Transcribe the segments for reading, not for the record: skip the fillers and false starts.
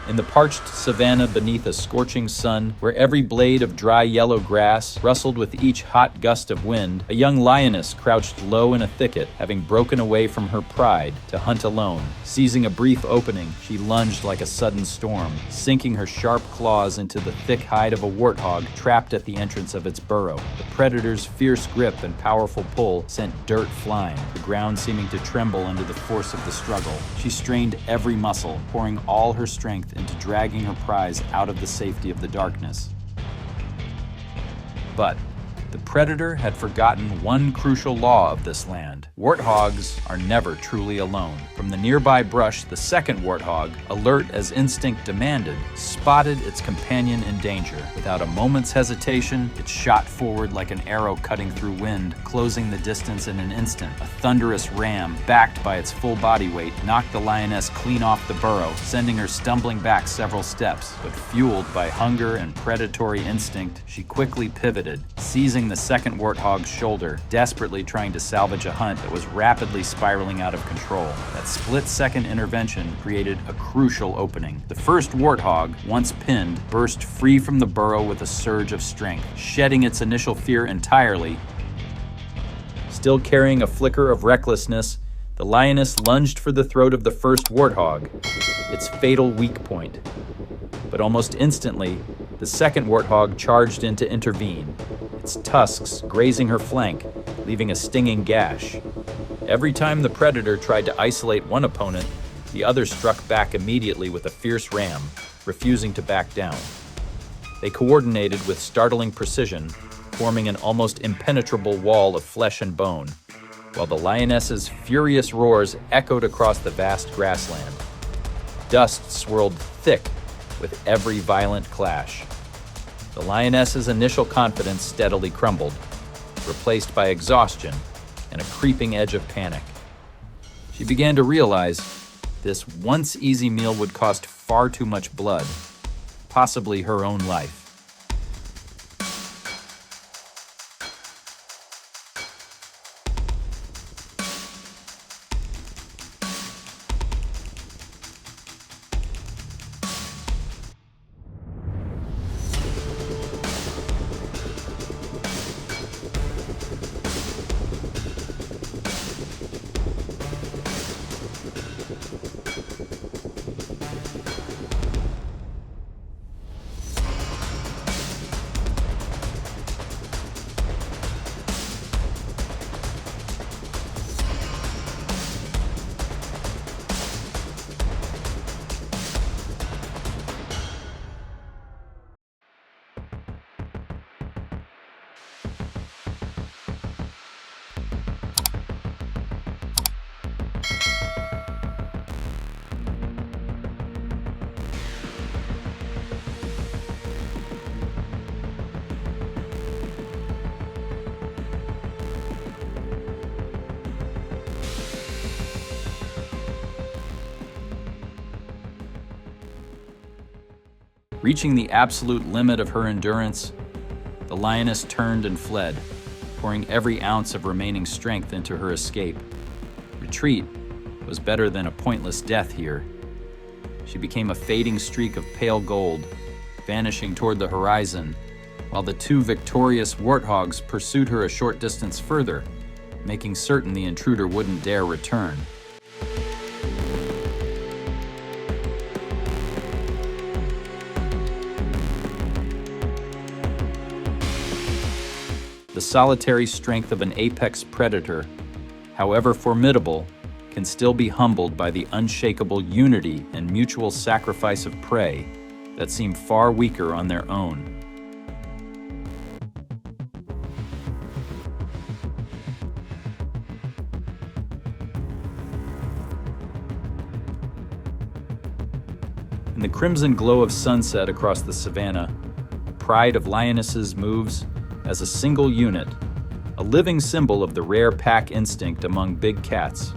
In the parched savanna beneath a scorching sun, where every blade of dry yellow grass rustled with each hot gust of wind, a young lioness crouched low in a thicket, having broken away from her pride to hunt alone. Seizing a brief opening, she lunged like a sudden storm, sinking her sharp claws into the thick hide of a warthog trapped at the entrance of its burrow. The predator's fierce grip and powerful pull sent dirt flying, the ground seeming to tremble under the force of the struggle. She strained every muscle, pouring all her strength into dragging her prize out of the safety of the darkness. But the predator had forgotten one crucial law of this land. Warthogs are never truly alone. From the nearby brush, the second warthog, alert as instinct demanded, spotted its companion in danger. Without a moment's hesitation, it shot forward like an arrow cutting through wind, closing the distance in an instant. A thunderous ram, backed by its full body weight, knocked the lioness clean off the burrow, sending her stumbling back several steps. But fueled by hunger and predatory instinct, she quickly pivoted, seizing the second warthog's shoulder, desperately trying to salvage a hunt that was rapidly spiraling out of control. That split-second intervention created a crucial opening. The first warthog, once pinned, burst free from the burrow with a surge of strength, shedding its initial fear entirely. Still carrying a flicker of recklessness, the lioness lunged for the throat of the first warthog, its fatal weak point. But almost instantly, the second warthog charged in to intervene, its tusks grazing her flank, leaving a stinging gash. Every time the predator tried to isolate one opponent, the other struck back immediately with a fierce ram, refusing to back down. They coordinated with startling precision, forming an almost impenetrable wall of flesh and bone, while the lioness's furious roars echoed across the vast grassland. Dust swirled thick with every violent clash. The lioness's initial confidence steadily crumbled, replaced by exhaustion and a creeping edge of panic. She began to realize this once easy meal would cost far too much blood, possibly her own life. Reaching the absolute limit of her endurance, the lioness turned and fled, pouring every ounce of remaining strength into her escape. Retreat was better than a pointless death here. She became a fading streak of pale gold, vanishing toward the horizon, while the two victorious warthogs pursued her a short distance further, making certain the intruder wouldn't dare return. The solitary strength of an apex predator, however formidable, can still be humbled by the unshakable unity and mutual sacrifice of prey that seem far weaker on their own. In the crimson glow of sunset across the savanna, pride of lionesses moves as a single unit, a living symbol of the rare pack instinct among big cats.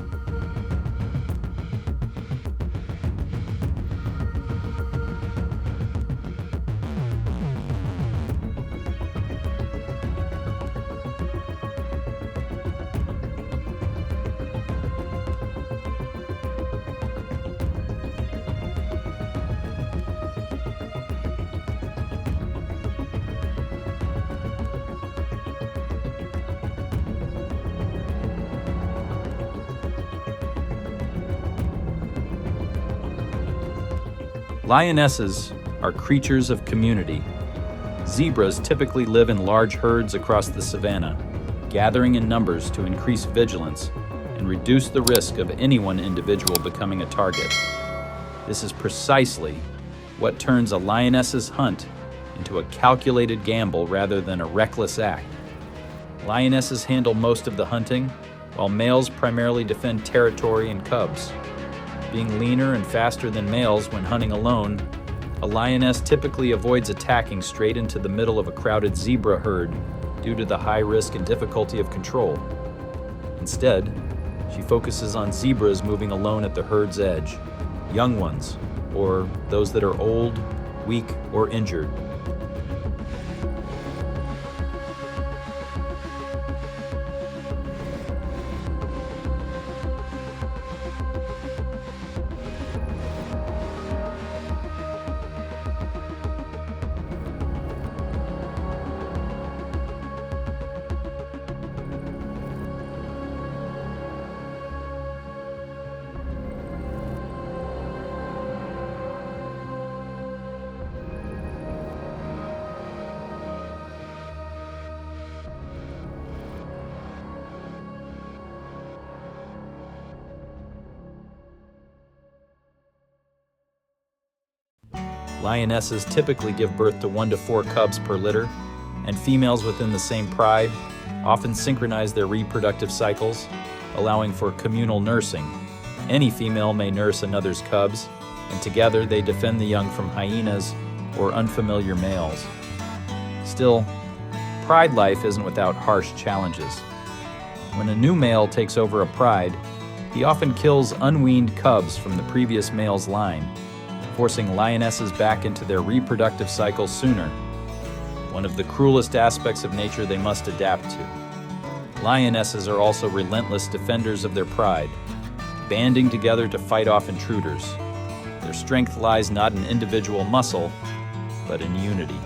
Lionesses are creatures of community. Zebras typically live in large herds across the savanna, gathering in numbers to increase vigilance and reduce the risk of any one individual becoming a target. This is precisely what turns a lioness's hunt into a calculated gamble rather than a reckless act. Lionesses handle most of the hunting, while males primarily defend territory and cubs. Being leaner and faster than males when hunting alone, a lioness typically avoids attacking straight into the middle of a crowded zebra herd due to the high risk and difficulty of control. Instead, she focuses on zebras moving alone at the herd's edge, young ones, or those that are old, weak, or injured. Lionesses typically give birth to 1 to 4 cubs per litter, and females within the same pride often synchronize their reproductive cycles, allowing for communal nursing. Any female may nurse another's cubs, and together they defend the young from hyenas or unfamiliar males. Still, pride life isn't without harsh challenges. When a new male takes over a pride, he often kills unweaned cubs from the previous male's line, forcing lionesses back into their reproductive cycles sooner, one of the cruelest aspects of nature they must adapt to. Lionesses are also relentless defenders of their pride, banding together to fight off intruders. Their strength lies not in individual muscle, but in unity.